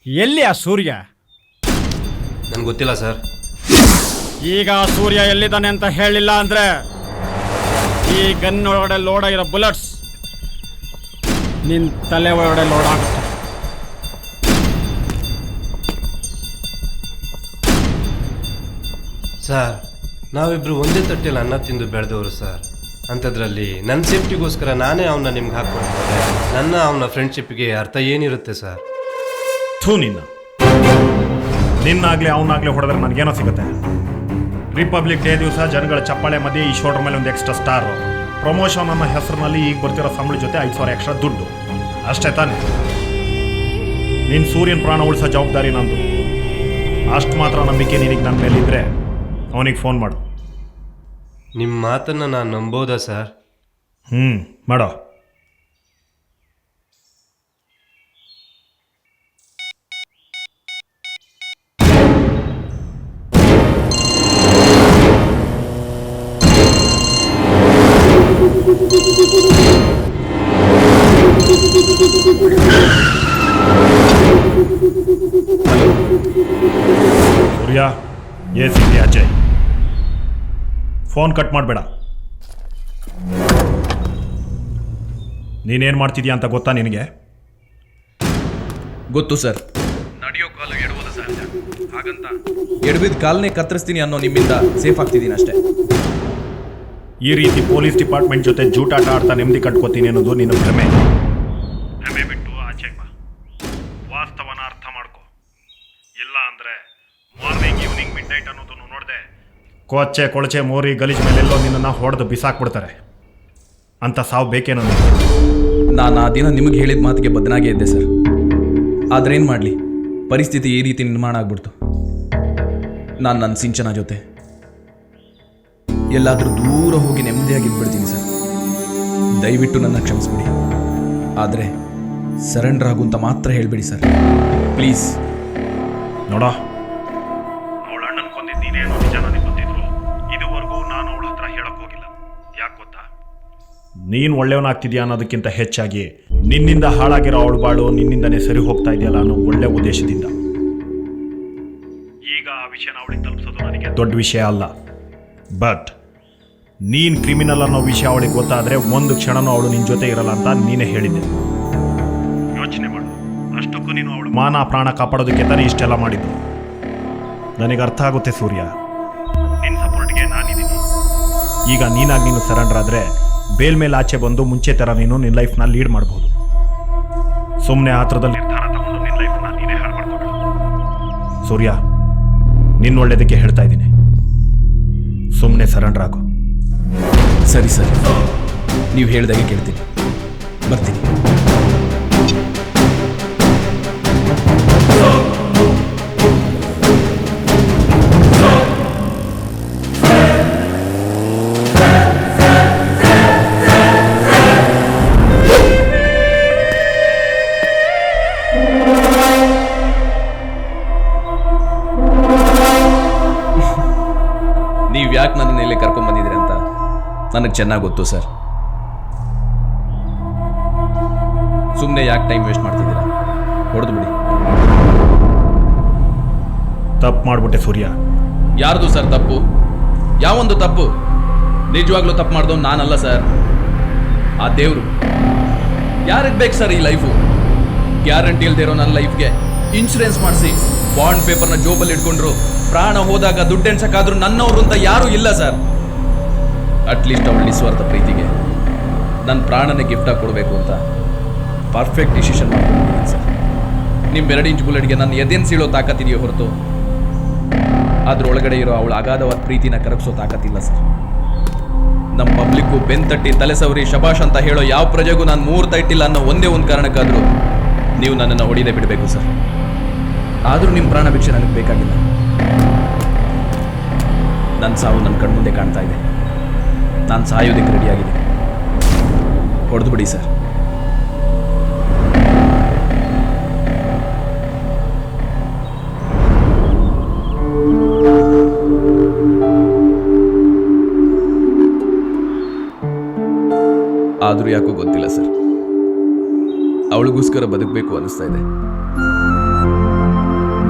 ಎಲ್ಲಿ ಆ ಸೂರ್ಯ? ನನ್ಗೆ ಗೊತ್ತಿಲ್ಲ ಸರ್. ಈಗ ಆ ಸೂರ್ಯ ಎಲ್ಲಿದ್ದಾನೆ ಅಂತ ಹೇಳಿಲ್ಲ ಅಂದ್ರೆ ಈ ಗನ್ ಒಳಗಡೆ ಲೋಡ್ ಆಗಿರೋ ಬುಲೆಟ್ಸ್ ನಿನ್ ತಲೆ ಒಳಗಡೆ ಲೋಡ್ ಆಗುತ್ತೆ. ಸರ್, ನಾವಿಬ್ರು ಒಂದೇ ತಟ್ಟೆಯಲ್ಲಿ ಅನ್ನ ತಿಂದು ಬೆಳೆದವರು ಸರ್. ಅಂಥದ್ರಲ್ಲಿ ನನ್ನ ಸೇಫ್ಟಿಗೋಸ್ಕರ ನಾನೇ ಅವನ್ನ ನಿಮ್ಗೆ ಹಾಕ್ಕೊಡ್ತಾರೆ. ನನ್ನ ಅವನ ಫ್ರೆಂಡ್ಶಿಪ್ಗೆ ಅರ್ಥ ಏನಿರುತ್ತೆ ಸರ್? ಥೂ, ನಿನ್ನಾಗ್ಲಿ ಅವನಾಗ್ಲಿ ಹೊಡೆದ್ರೆ ನನಗೇನೋ ಸಿಗುತ್ತೆ. ರಿಪಬ್ಲಿಕ್ ಡೇ ದಿವಸ ಜನಗಳ ಚಪ್ಪಾಳೆ ಮಧ್ಯೆ ಈ ಶೋಲ್ಡರ್ ಮೇಲೆ ಒಂದು ಎಕ್ಸ್ಟ್ರಾ ಸ್ಟಾರು, ಪ್ರಮೋಷನ್ ಅನ್ನೋ ಹೆಸರಿನಲ್ಲಿ ಈಗ ಬರ್ತಿರೋ ಸಂಬಳ ಜೊತೆ 5,000 ಎಕ್ಸ್ಟ್ರಾ ದುಡ್ಡು, ಅಷ್ಟೇ ತಾನೆ? ನಿನ್ನ ಸೂರ್ಯನ ಪ್ರಾಣ ಉಳಿಸೋ ಜವಾಬ್ದಾರಿ ನಂದು. ಅಷ್ಟು ಮಾತ್ರ ನಂಬಿಕೆ ನಿನಗೆ ನನ್ನ ಮೇಲಿದ್ದರೆ ಅವನಿಗೆ ಫೋನ್ ಮಾಡು. ನಿಮ್ಮ ಮಾತನ್ನು ನಾನು ನಂಬೋದಾ ಸರ್? ಮಾಡೋ. ಸೂರ್ಯ, ಸಿಟಿ ಅಜಯ್, ಫೋನ್ ಕಟ್ ಮಾಡಬೇಡ. ನೀನೇನು ಮಾಡ್ತಿದ್ಯಾ ಅಂತ ಗೊತ್ತಾ ನಿನಗೆ? ಗೊತ್ತು ಸರ್. ನಡೆಯೋ ಕಾಲು ಎಡವೋದು ಸಹಜ, ಹಾಗಂತ ಎಡವಿದ ಕಾಲನೇ ಕತ್ತರಿಸ್ತೀನಿ ಅನ್ನೋ ನಿಮ್ಮಿಂದ ಸೇಫ್ ಆಗ್ತಿದ್ದೀನಿ ಅಷ್ಟೇ. ಈ ರೀತಿ ಪೊಲೀಸ್ ಡಿಪಾರ್ಟ್ಮೆಂಟ್ ಜೊತೆ ಜೂಟಾಟ ಆಡ್ತಾ ನೆಮ್ಮದಿ ಕಟ್ಕೋತೀನಿ ಅನ್ನೋದು ನಿನ್ನ ಭ್ರಮೆ. ಭ್ರಮೆ ಬಿಟ್ಟು ಆಚೆ ಬಾ. ವಾಸ್ತವನ ಅರ್ಥ ಮಾಡ್ಕೊ. ಇಲ್ಲ ಅಂದರೆ ಮಾರ್ನಿಂಗ್ ಈವ್ನಿಂಗ್ ಮಿಡ್ ನೈಟ್ ಅನ್ನೋದನ್ನು ನೋಡಿದೆ ಕೊಚ್ಚೆ ಕೊಳಚೆ ಮೋರಿ ಗಲೀಜ್ ಮೇಲೆಲ್ಲೋ ನಿನ್ನನ್ನು ಹೊಡೆದು ಬಿಸಾಕ್ಬಿಡ್ತಾರೆ. ಅಂತ ಸಾವು ಬೇಕೇನೋ? ನಾನು ಆ ದಿನ ನಿಮಗೆ ಹೇಳಿದ ಮಾತಿಗೆ ಬದನಾಗೇ ಇದ್ದೆ ಸರ್. ಆದ್ರೇನು ಮಾಡಲಿ, ಪರಿಸ್ಥಿತಿ ಈ ರೀತಿ ನಿರ್ಮಾಣ ಆಗ್ಬಿಡ್ತು. ನಾನು ನನ್ನ ಸಿಂಚನ ಜೊತೆ ಎಲ್ಲಾದರೂ ದೂರ ಹೋಗಿ ನೆಮ್ಮದಿಯಾಗಿದ್ಬಿಡ್ತೀನಿ ಸರ್. ದಯವಿಟ್ಟು ನನ್ನ ಕ್ಷಮಿಸ್ಬಿಡಿ. ಆದರೆ ಸರೆಂಡರ್ ಆಗು ಅಂತ ಮಾತ್ರ ಹೇಳಿಬಿಡಿ ಸರ್, ಪ್ಲೀಸ್. ನೋಡ, ಅವಳ ಅಣ್ಣನ ಕೊಂದಿದ್ದೀನೇನೋ ನಿಜ ನನಗೆ ಗೊತ್ತಿದ್ರು ಇದುವರೆಗೂ ನಾನು ಅವಳ ಹತ್ರ ಹೇಳಕ್ ಹೋಗಿಲ್ಲ. ಯಾಕೆ ಗೊತ್ತಾ? ನೀನು ಒಳ್ಳೆಯವನಾಗ್ತಿದ್ಯಾ ಅನ್ನೋದಕ್ಕಿಂತ ಹೆಚ್ಚಾಗಿ ನಿನ್ನಿಂದ ಹಾಳಾಗಿರೋ ಅವಳು ಬಾಳು ನಿನ್ನಿಂದನೇ ಸರಿ ಹೋಗ್ತಾ ಇದೆಯಲ್ಲ ಅನ್ನೋ ಒಳ್ಳೆ ಉದ್ದೇಶದಿಂದ. ಈಗ ಆ ವಿಷಯನ ಅವಳಿಗೆ ತಲುಪಿಸೋದು ನನಗೆ ದೊಡ್ಡ ವಿಷಯ ಅಲ್ಲ. ಬಟ್ ನೀನು ಕ್ರಿಮಿನಲ್ ಅನ್ನೋ ವಿಷಯ ಅವಳಿಗೆ ಗೊತ್ತಾದರೆ ಒಂದು ಕ್ಷಣನೂ ಅವಳು ನಿನ್ನ ಜೊತೆ ಇರಲ್ಲ ಅಂತ ನೀನೇ ಹೇಳಿದ್ದೆ. ಯೋಚನೆ ಮಾಡು. ಅಷ್ಟಕ್ಕೂ ನೀನು ಅವಳು ಮಾನ ಪ್ರಾಣ ಕಾಪಾಡೋದಕ್ಕೆ ತಾನೇ ಇಷ್ಟೆಲ್ಲ ಮಾಡಿದ್ದು. ನನಗೆ ಅರ್ಥ ಆಗುತ್ತೆ ಸೂರ್ಯ, ನಿನ್ನ ಸಪೋರ್ಟ್ಗೆ ನಾನಿದ್ದೀನಿ. ಈಗ ನೀನಾಗಿ ನೀನು ಸರೆಂಡರ್ ಆದರೆ ಬೇಲ್ ಮೇಲೆ ಆಚೆ ಬಂದು ಮುಂಚೆ ಥರ ನೀನು ನಿನ್ನ ಲೈಫ್ನ ಲೀಡ್ ಮಾಡ್ಬೋದು. ಸುಮ್ಮನೆ ಆತ್ರದಲ್ಲಿ ನಿರ್ಧಾರ ತಗೊಂಡು ನಿನ್ನ ಲೈಫ್ನ ನೀನೇ ಹಾಳು ಮಾಡ್ಕೋಬೇಡ ಸೂರ್ಯ. ನಿನ್ನ ಒಳ್ಳೇದಕ್ಕೆ ಹೇಳ್ತಾ ಇದ್ದೀನಿ, ಸುಮ್ಮನೆ ಸರೆಂಡರ್ ಆಗು. ಸರಿ ಸರ್, ನೀವು ಹೇಳ್ದಾಗೆ ಕೇಳ್ತೀನಿ. ಬರ್ತೀನಿ. ನೀವು ಯಾಕೆ ನನ್ನನ್ನು ಇಲ್ಲಿ ಕರ್ಕೊಂಡ್ಬಂದಿದ್ದೀರಿ ಅಂತ ನನಗೆ ಚೆನ್ನಾಗಿ ಗೊತ್ತು ಸರ್. ಸುಮ್ಮನೆ ಯಾಕೆ ಟೈಮ್ ವೇಸ್ಟ್ ಮಾಡ್ತಿದ್ದೀರಾ? ಹೊಡೆದು ಬಿಡಿ. ತಪ್ಪು ಮಾಡ್ಬಿಟ್ಟೆ ಸೂರ್ಯ. ಯಾರ್ದು ಸರ್ ತಪ್ಪು? ಯಾವೊಂದು ತಪ್ಪು? ನಿಜವಾಗ್ಲೂ ತಪ್ಪು ಮಾಡ್ದವ್ ನಾನಲ್ಲ ಸರ್, ಆ ದೇವರು. ಯಾರಿಗೆ ಬೇಕು ಸರ್ ಈ ಲೈಫು? ಗ್ಯಾರಂಟಿ ಇಲ್ದೇ ಇರೋ ನನ್ನ ಲೈಫ್ಗೆ ಇನ್ಶೂರೆನ್ಸ್ ಮಾಡಿಸಿ ಬಾಂಡ್ ಪೇಪರ್ನ ಜೋಬಲ್ಲಿ ಇಟ್ಕೊಂಡ್ರು ಪ್ರಾಣ ಹೋದಾಗ ದುಡ್ಡು ಎಣ್ಸಕ್ಕಾದ್ರೂ ನನ್ನವರು ಅಂತ ಯಾರೂ ಇಲ್ಲ ಸರ್. ಅಟ್ಲೀಸ್ಟ್ ಅವಳ ನಿಸ್ವಾರ್ಥ ಪ್ರೀತಿಗೆ ನನ್ನ ಪ್ರಾಣನೇ ಗಿಫ್ಟಾಗಿ ಕೊಡಬೇಕು ಅಂತ ಪರ್ಫೆಕ್ಟ್ ಡಿಸಿಷನ್ ಮಾಡ್ಕೊಂಡಿದ್ದೀನಿ ಸರ್. ನಿಮ್ಮ 2 ಇಂಚ್ ಬುಲೆಟ್ಗೆ ನನ್ನ ಎದೆನ್ ಸೀಳೋ ತಾಕತ್ತಿದೆಯೋ ಹೊರತು ಅದ್ರೊಳಗಡೆ ಇರೋ ಅವಳ ಅಗಾಧವಾದ ಪ್ರೀತಿನ ಕರಗಿಸೋ ತಾಕತ್ತಿಲ್ಲ ಸರ್. ನಮ್ಮ ಪಬ್ಲಿಕ್ಕು ಬೆಂತಟ್ಟಿ ತಲೆ ಸವರಿ ಶಬಾಷ್ ಅಂತ ಹೇಳೋ ಯಾವ ಪ್ರಜೆಗೂ ನಾನು 3 ತೈಟಿಲ್ಲ ಅನ್ನೋ ಒಂದೇ ಒಂದು ಕಾರಣಕ್ಕಾದರೂ ನೀವು ನನ್ನನ್ನು ಹೊಡಿದೇ ಬಿಡಬೇಕು ಸರ್. ಆದರೂ ನಿಮ್ಮ ಪ್ರಾಣ ಭಿಕ್ಷೆ ನನಗೆ ಬೇಕಾಗಿಲ್ಲ. ನನ್ನ ಸಾವು ನನ್ನ ಕಣ್ಮುಂದೆ ಕಾಣ್ತಾ ಇದೆ. ನಾನು ಸಾಯೋದಕ್ಕೆ ರೆಡಿಯಾಗಿದೆ. ಹೊಡೆದು ಬಿಡಿ ಸರ್. ಆದರೂ ಯಾಕೋ ಗೊತ್ತಿಲ್ಲ ಸರ್, ಅವಳಿಗೋಸ್ಕರ ಬದುಕಬೇಕು ಅನ್ನಿಸ್ತಾ ಇದೆ.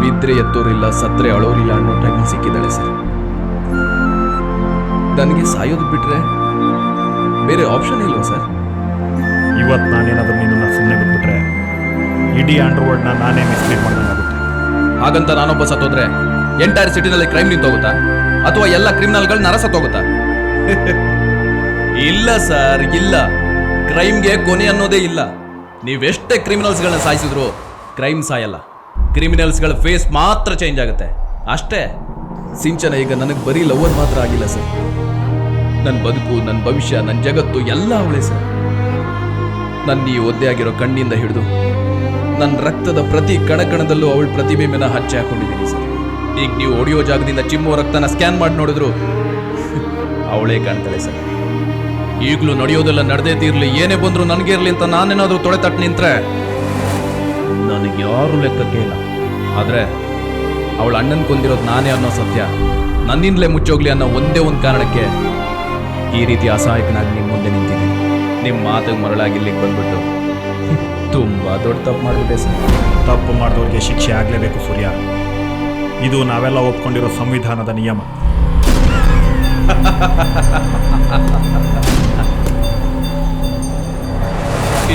ಬಿದ್ರೆ ಎತ್ತೋರಿಲ್ಲ, ಸತ್ರೆ ಅಳೋರಿಲ್ಲ ಅನ್ನೋ ಟೈಮಲ್ಲಿ ಸಿಕ್ಕಿದ್ದಾಳೆ ಸರ್. ನನಗೆ ಸಾಯೋದು ಬಿಟ್ರೆ ಬೇರೆ ಆಪ್ಷನ್ ಇಲ್ವಾ ಸರ್? ಇವತ್ತು ನಾನೇನಾದರೂ ನಿನ್ನನ್ನು ಸುಮ್ಮನೆ ಬಿಟ್ಬಿಟ್ರೆ ಇಡೀ ಅಂಡರ್ವರ್ಲ್ಡ್ನ ನಾನೇ ಮಿಸ್ಲೀಡ್ ಮಾಡ್ದಂಗಾಗುತ್ತೆ. ಹಾಗಂತ ನಾನೊಬ್ಬ ಸತ್ತೋದ್ರೆ ಎಂಟೈರ್ ಸಿಟಿನಲ್ಲಿ ಕ್ರೈಮ್ ನಿಂತೋಗುತ್ತಾ, ಅಥವಾ ಎಲ್ಲ ಕ್ರಿಮಿನಲ್ಗಳು ನರ ಸತ್ತೋಗುತ್ತಾ? ಇಲ್ಲ ಸರ್, ಇಲ್ಲ. ಕ್ರೈಮ್ಗೆ ಕೊನೆ ಅನ್ನೋದೇ ಇಲ್ಲ. ನೀವೆಷ್ಟೇ ಕ್ರಿಮಿನಲ್ಸ್ಗಳನ್ನ ಸಾಯಿಸಿದ್ರು ಕ್ರೈಮ್ ಸಾಯಲ್ಲ. ಕ್ರಿಮಿನಲ್ಸ್ಗಳ ಫೇಸ್ ಮಾತ್ರ ಚೇಂಜ್ ಆಗುತ್ತೆ ಅಷ್ಟೇ. ಸಿಂಚನ ಈಗ ನನಗೆ ಬರೀ ಲವರ್ ಮಾತ್ರ ಆಗಿಲ್ಲ ಸರ್. ನನ್ನ ಬದುಕು, ನನ್ನ ಭವಿಷ್ಯ, ನನ್ನ ಜಗತ್ತು ಎಲ್ಲ ಅವಳೇ ಸರ್. ನನ್ನ ಈ ಒದ್ದೆ ಆಗಿರೋ ಕಣ್ಣಿಂದ ಹಿಡಿದು ನನ್ನ ರಕ್ತದ ಪ್ರತಿ ಕಣಕಣದಲ್ಲೂ ಅವಳ ಪ್ರತಿಬಿಂಬನ ಹಚ್ಚಿ ಹಾಕೊಂಡಿದ್ದೀನಿ ಸರ್. ಈಗ ನೀವು ಹೊಡೆಯೋ ಜಾಗದಿಂದ ಚಿಮ್ಮೋ ರಕ್ತನ ಸ್ಕ್ಯಾನ್ ಮಾಡಿ ನೋಡಿದ್ರು ಅವಳೇ ಕಾಣ್ತಾಳೆ ಸರ್. ಈಗಲೂ ನಡೆಯೋದೆಲ್ಲ ನಡೆದೇ ತೀರ್ಲಿ, ಏನೇ ಬಂದ್ರು ನನಗೆ ಇರಲಿ ಅಂತ ನಾನೇನಾದ್ರೂ ತೊಡೆ ತಟ್ಟು ನಿಂತ್ರೆ ನನಗೆ ಯಾರು ಲೆಕ್ಕಕ್ಕೆ ಇಲ್ಲ. ಆದರೆ ಅವಳ ಅಣ್ಣನ ಕೊಂದಿರೋದು ನಾನೇ ಅನ್ನೋ ಸತ್ಯ ನನ್ನಿಂದಲೇ ಮುಚ್ಚೋಗ್ಲಿ ಅನ್ನೋ ಒಂದೇ ಒಂದು ಕಾರಣಕ್ಕೆ ಈ ರೀತಿ ಅಸಹಾಯಕನಾಗಿ ನಿಮ್ಮ ಮುಂದೆ ನಿಂತಿದ್ದೀನಿ. ನಿಮ್ಮ ಮಾತಿಗೆ ಮರಳಾಗಿ ಇಲ್ಲಿಗೆ ಬಂದ್ಬಿಟ್ಟು ತುಂಬಾ ದೊಡ್ಡ ತಪ್ಪು ಮಾಡಿಬಿಟ್ಟೆ ಸರ್. ತಪ್ಪು ಮಾಡಿದವ್ರಿಗೆ ಶಿಕ್ಷೆ ಆಗಲೇಬೇಕು ಸೂರ್ಯ. ಇದು ನಾವೆಲ್ಲ ಒಪ್ಕೊಂಡಿರೋ ಸಂವಿಧಾನದ ನಿಯಮ.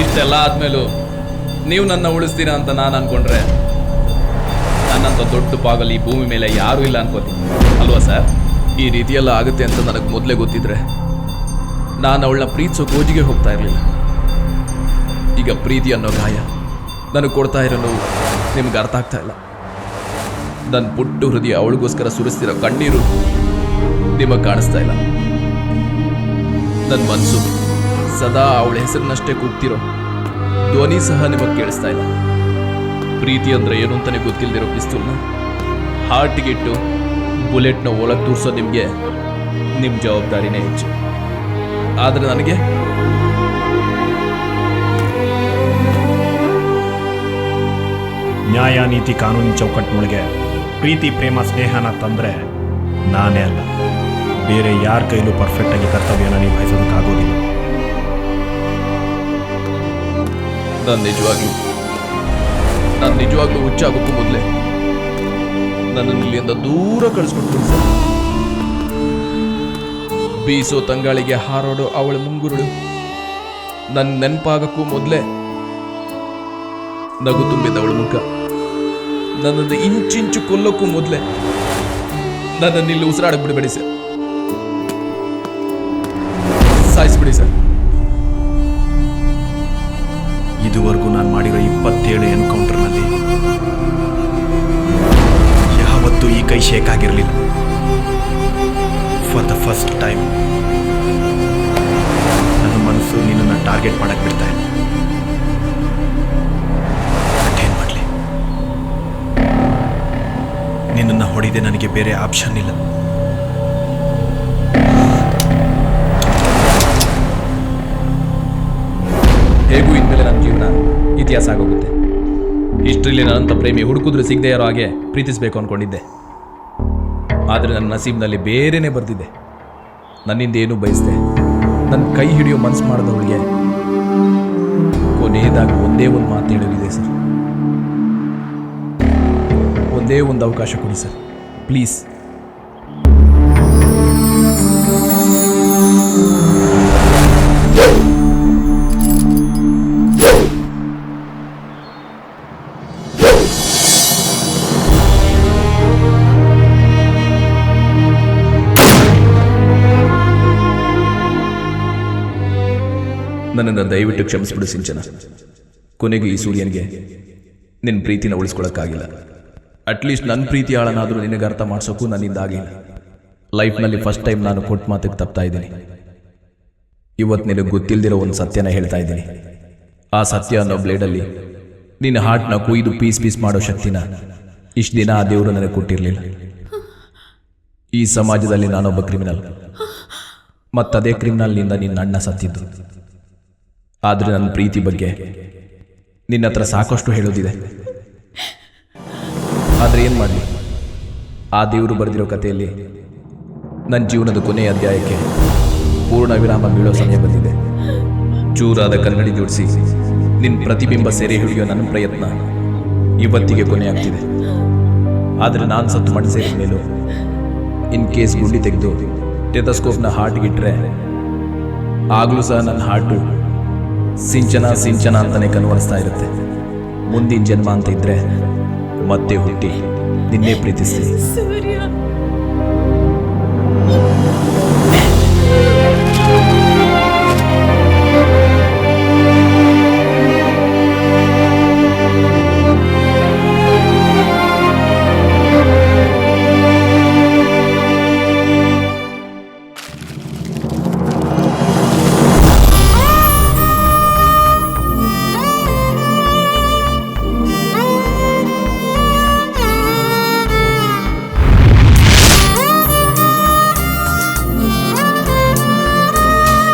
ಇಷ್ಟೆಲ್ಲ ಆದ್ಮೇಲೂ ನೀವು ನನ್ನ ಉಳಿಸ್ತೀರಾ ಅಂತ ನಾನು ಅನ್ಕೊಂಡ್ರೆ ನನ್ನಂತ ದೊಡ್ಡ ಪಾಗಲ್ ಈ ಭೂಮಿ ಮೇಲೆ ಯಾರೂ ಇಲ್ಲ ಅನ್ಕೋತೀನಿ ಅಲ್ವಾ ಸರ್? ಈ ರೀತಿಯೆಲ್ಲ ಆಗುತ್ತೆ ಅಂತ ನನಗೆ ಮೊದಲೇ ಗೊತ್ತಿದ್ರೆ ನಾನು ಅವಳನ್ನ ಪ್ರೀತಿಸೋ ಗೋಜಿಗೆ ಹೋಗ್ತಾ ಇರಲಿಲ್ಲ. ಈಗ ಪ್ರೀತಿ ಅನ್ನೋ ಗಾಯ ನನಗೆ ಕೊಡ್ತಾ ಇರೋ ನೋವು ನಿಮ್ಗೆ ಅರ್ಥ ಆಗ್ತಾ ಇಲ್ಲ. ನನ್ನ ಪುಟ್ಟು ಹೃದಯ ಅವಳಿಗೋಸ್ಕರ ಸುರಿಸ್ತಿರೋ ಕಣ್ಣೀರು ನಿಮಗೆ ಕಾಣಿಸ್ತಾ ಇಲ್ಲ. ನನ್ನ ಮನಸ್ಸು ಸದಾ ಅವಳ ಹೆಸರಿನಷ್ಟೇ ಕೂಗ್ತಿರೋ ಧ್ವನಿ ಸಹ ನಿಮಗೆ ಕೇಳಿಸ್ತಾ ಇಲ್ಲ. ಪ್ರೀತಿ ಅಂದ್ರೆ ಏನು ಅಂತಾನೆ ಗೊತ್ತಿಲ್ಲದಿರೋ ಪಿಸ್ತೂಲ್ನ ಹಾರ್ಟಿಗಿಟ್ಟು ಬುಲೆಟ್ನ ಒಳಗೆ ತೂರ್ಸೋ ನಿಮಗೆ ನಿಮ್ಮ ಜವಾಬ್ದಾರಿನೇ ಹೆಚ್ಚು. ಆದರೆ ನನಗೆ ನ್ಯಾಯ, ನೀತಿ, ಕಾನೂನಿನ ಚೌಕಟ್ಟಿನೊಳಗೆ ಪ್ರೀತಿ, ಪ್ರೇಮ, ಸ್ನೇಹನ ತಂದರೆ ನಾನೇ ಅಲ್ಲ, ಬೇರೆ ಯಾರ ಕೈಲೂ ಪರ್ಫೆಕ್ಟಾಗಿ ಕರ್ತವ್ಯನ ನಿಭಾಯಿಸೋದಕ್ಕಾಗೋದಿಲ್ಲ. ನಾನು ನಿಜವಾಗ್ಲೂ ಹುಚ್ಚಾಗೋಕ್ಕೂ ಮೊದಲೇ ನನ್ನನ್ನು ಇಲ್ಲಿಂದ ದೂರ ಕಳಿಸ್ಕೊಡ್ತೀನಿ ಸರ್. ಬೀಸೋ ತಂಗಾಳಿಗೆ ಹಾರೋಡು ಅವಳ ಮುಂಗುರುಳು ನನ್ನ ನೆನಪಾಗಕ್ಕೂ ಮೊದಲೇ ನಗು ತುಂಬಿದ ಅವಳ ಮುಖ ನನ್ನನ್ನು ಇಂಚಿಂಚು ಕೊಲ್ಲೋಕ್ಕೂ ಮೊದಲೇ ನನ್ನನ್ನು ಇಲ್ಲಿ ಉಸಿರಾಡಕ್ ಬಿಡಬೇಡಿ ಸರ್. ಸಾಯಿಸ್ಬಿಡಿ ಸರ್. ಇದುವರೆಗೂ ನಾನು ಮಾಡಿರೋ 27 ಎನ್ಕೌಂಟರ್ನಲ್ಲಿ ಯಾವತ್ತೂ ಈ ಕೈ ಶೇಕ್ ಆಗಿರಲಿಲ್ಲ. ಫಾರ್ ದ ಫಸ್ಟ್ ಟೈಮ್ ನನ್ನ ಮನಸ್ಸು ನಿನ್ನನ್ನು ಟಾರ್ಗೆಟ್ ಮಾಡಕ್ಕೆ ಬಿಡ್ತಾ ಇದೆ. ಏನು ಮಾಡಲಿ, ನಿನ್ನನ್ನು ಹೊಡೆದೆ ನನಗೆ ಬೇರೆ ಆಪ್ಷನ್ ಇಲ್ಲ. ಹೇಗೂ ಇನ್ಮೇಲೆ ನನ್ನ ಜೀವನ ಇತಿಹಾಸ ಆಗೋಗುತ್ತೆ. ಇಷ್ಟರಲ್ಲಿ ನನ್ನಂಥ ಪ್ರೇಮಿ ಹುಡುಕಿದ್ರು ಸಿಗದೆ ಇರೋ ಹಾಗೆ ಪ್ರೀತಿಸಬೇಕು ಅಂದ್ಕೊಂಡಿದ್ದೆ. ಆದರೆ ನನ್ನ ನಸೀಬ್ನಲ್ಲಿ ಬೇರೆನೇ ಬರ್ತಿದ್ದೆ. ನನ್ನಿಂದ ಏನೂ ಬಯಸಿದೆ. ನನ್ನ ಕೈ ಹಿಡಿಯೋ ಮನಸ್ಸು ಮಾಡಿದವಳಿಗೆ ಕೊನೆಯದಾಗಿ ಒಂದೇ ಒಂದು ಮಾತು ಹೇಳೋದಿದೆ ಸರ್. ಒಂದೇ ಒಂದು ಅವಕಾಶ ಕೊಡಿ ಸರ್, ಪ್ಲೀಸ್. ನನ್ನನ್ನು ದಯವಿಟ್ಟು ಕ್ಷಮಿಸ್ಬಿಡು ಸಿಂಚನ. ಕೊನೆಗೂ ಈ ಸೂರ್ಯನಿಗೆ ನಿನ್ನ ಪ್ರೀತಿನ ಉಳಿಸ್ಕೊಳಕ್ಕಾಗಿಲ್ಲ. ಅಟ್ಲೀಸ್ಟ್ ನನ್ನ ಪ್ರೀತಿ ಆಳನಾದರೂ ನಿನಗೆ ಅರ್ಥ ಮಾಡಿಸೋಕ್ಕೂ ನನ್ನಿಂದ ಆಗಿಲ್ಲ. ಲೈಫ್ನಲ್ಲಿ ಫಸ್ಟ್ ಟೈಮ್ ನಾನು ಕೊಟ್ಟ ಮಾತಿಗೆ ತಪ್ತಾ ಇದ್ದೀನಿ. ಇವತ್ತು ನಿನಗೆ ಗೊತ್ತಿಲ್ಲದಿರೋ ಒಂದು ಸತ್ಯನ ಹೇಳ್ತಾ ಇದ್ದೀನಿ. ಆ ಸತ್ಯ ಅನ್ನೋ ಬ್ಲೇಡಲ್ಲಿ ನಿನ್ನ ಹಾರ್ಟ್ನ ಕುಯ್ದು ಪೀಸ್ ಮಾಡೋ ಶಕ್ತಿನ ಇಷ್ಟು ದಿನ ಆ ದೇವರು ನನಗೆ ಕೊಟ್ಟಿರಲಿಲ್ಲ. ಈ ಸಮಾಜದಲ್ಲಿ ನಾನೊಬ್ಬ ಕ್ರಿಮಿನಲ್, ಮತ್ತದೇ ಕ್ರಿಮಿನಲ್ನಿಂದ ನಿನ್ನ ಅಣ್ಣ ಸತ್ತಿದ್ದು. ಆದರೆ ನನ್ನ ಪ್ರೀತಿ ಬಗ್ಗೆ ನಿನ್ನ ಹತ್ರ ಸಾಕಷ್ಟು ಹೇಳೋದಿದೆ. ಆದರೆ ಏನು ಮಾಡಲಿ, ಆ ದೇವರು ಬರೆದಿರೋ ಕಥೆಯಲ್ಲಿ ನನ್ನ ಜೀವನದ ಕೊನೆಯ ಅಧ್ಯಾಯಕ್ಕೆ ಪೂರ್ಣ ವಿರಾಮ ಬೀಳೋ ಸಮಯ ಬಂದಿದೆ. ಚೂರಾದ ಕನ್ನಡಿ ಜೋಡಿಸಿ ನಿನ್ನ ಪ್ರತಿಬಿಂಬ ಸೆರೆ ಹಿಡಿಯೋ ನನ್ನ ಪ್ರಯತ್ನ ಇವತ್ತಿಗೆ ಕೊನೆಯಾಗ್ತಿದೆ. ಆದರೆ ನಾನು ಸತ್ತು ಮಣ್ಣು ಸೇರಿದ ಮೇಲೂ ಇನ್ ಕೇಸ್ ಗುಂಡಿ ತೆಗೆದು ಟೆಥಸ್ಕೋಪ್ನ ಹಾರ್ಟ್ಗಿಟ್ರೆ ಆಗಲೂ ಸಹ ನನ್ನ ಹಾರ್ಟು ಸಿಂಚನ ಸಿಂಚನ ಅಂತಲೇ ಕನ್ವರ್ಸ್ತಾ ಇರುತ್ತೆ. ಮುಂದಿನ ಜನ್ಮ ಅಂತ ಇದ್ರೆ ಮತ್ತೆ ಹುಟ್ಟಿ ನಿನ್ನೆ ಪ್ರೀತಿಸ್ತೀನಿ.